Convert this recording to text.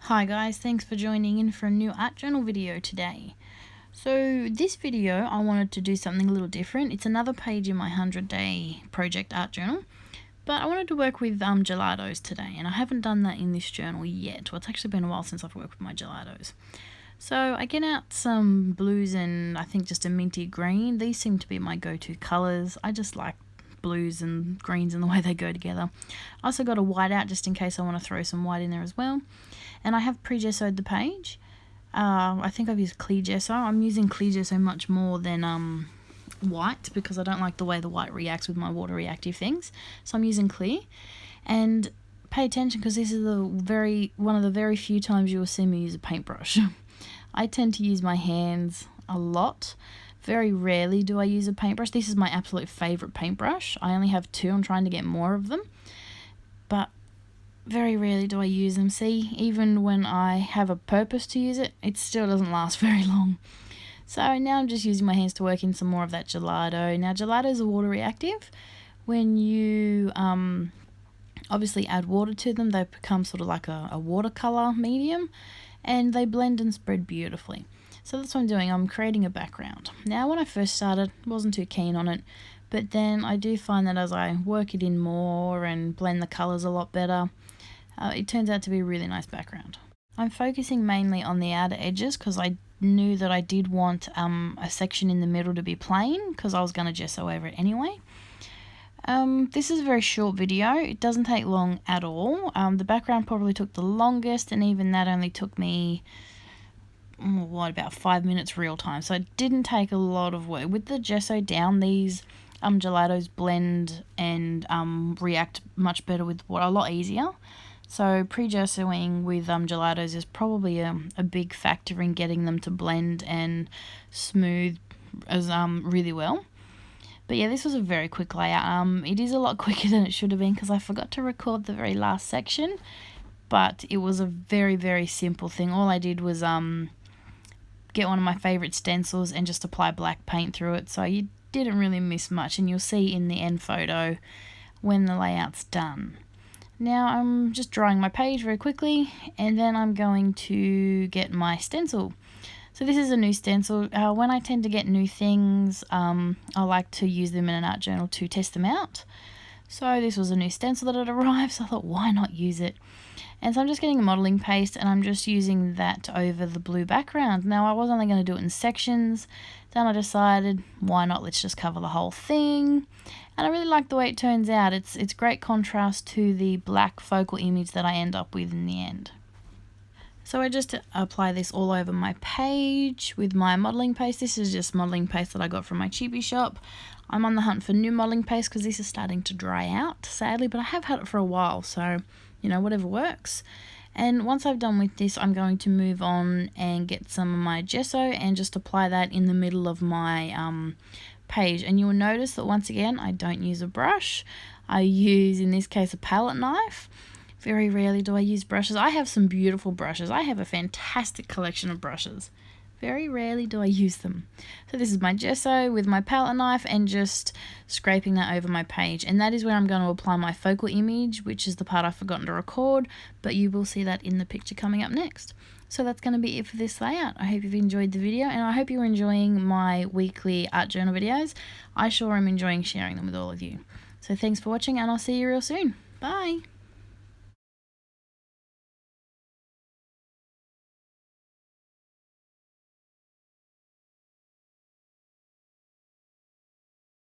Hi guys, thanks for joining in for a new art journal video today. So this video I wanted to do something a little different. It's another page in my 100-day project art journal, but I wanted to work with gelatos today, and I haven't done that in this journal yet. Well, it's actually been a while since I've worked with my gelatos. So I get out some blues and I think just a minty green. These seem to be my go-to colours. I just like blues and greens and the way they go together. I also got a white out just in case I want to throw some white in there as well. And I have pre-gessoed the page. I think I've used clear gesso. I'm using clear gesso much more than white because I don't like the way the white reacts with my water reactive things. So I'm using clear. And pay attention because this is one of the very few times you will see me use a paintbrush. I tend to use my hands a lot. Very rarely do I use a paintbrush. This is my absolute favourite paintbrush. I only have two. I'm trying to get more of them. But very rarely do I use them. See, even when I have a purpose to use it, it still doesn't last very long. So now I'm just using my hands to work in some more of that gelato. Now gelatos are water reactive. When you obviously add water to them, they become sort of like a watercolour medium, and they blend and spread beautifully. So that's what I'm doing. I'm creating a background. Now when I first started, wasn't too keen on it, but then I do find that as I work it in more and blend the colours a lot better, it turns out to be a really nice background. I'm focusing mainly on the outer edges because I knew that I did want a section in the middle to be plain because I was going to gesso over it anyway. This is a very short video. It doesn't take long at all. The background probably took the longest, and even that only took me about 5 minutes real time, so it didn't take a lot of work. With the gesso down, these gelatos blend and react much better with water, a lot easier. So pre-gessoing with gelatos is probably a big factor in getting them to blend and smooth as really well. But yeah, this was a very quick layout. It is a lot quicker than it should have been because I forgot to record the very last section, but it was a very, very simple thing. All I did was get one of my favourite stencils and just apply black paint through it, so you didn't really miss much, and you'll see in the end photo when the layout's done. Now I'm just drawing my page very quickly, and then I'm going to get my stencil. So this is a new stencil. When I tend to get new things, I like to use them in an art journal to test them out. So this was a new stencil that had arrived, so I thought, why not use it? And so I'm just getting a modelling paste, and I'm just using that over the blue background. Now I was only going to do it in sections. Then I decided, why not? Let's just cover the whole thing. And I really like the way it turns out. It's great contrast to the black focal image that I end up with in the end. So I just apply this all over my page with my modelling paste. This is just modelling paste that I got from my cheapie shop. I'm on the hunt for new modelling paste because this is starting to dry out, sadly, but I have had it for a while, so, you know, whatever works. And once I've done with this, I'm going to move on and get some of my gesso and just apply that in the middle of my page. And you'll notice that once again, I don't use a brush. I use, in this case, a palette knife. Very rarely do I use brushes. I have some beautiful brushes. I have a fantastic collection of brushes. Very rarely do I use them. So this is my gesso with my palette knife and just scraping that over my page. And that is where I'm going to apply my focal image, which is the part I've forgotten to record, but you will see that in the picture coming up next. So that's going to be it for this layout. I hope you've enjoyed the video, and I hope you're enjoying my weekly art journal videos. I sure am enjoying sharing them with all of you. So thanks for watching, and I'll see you real soon. Bye!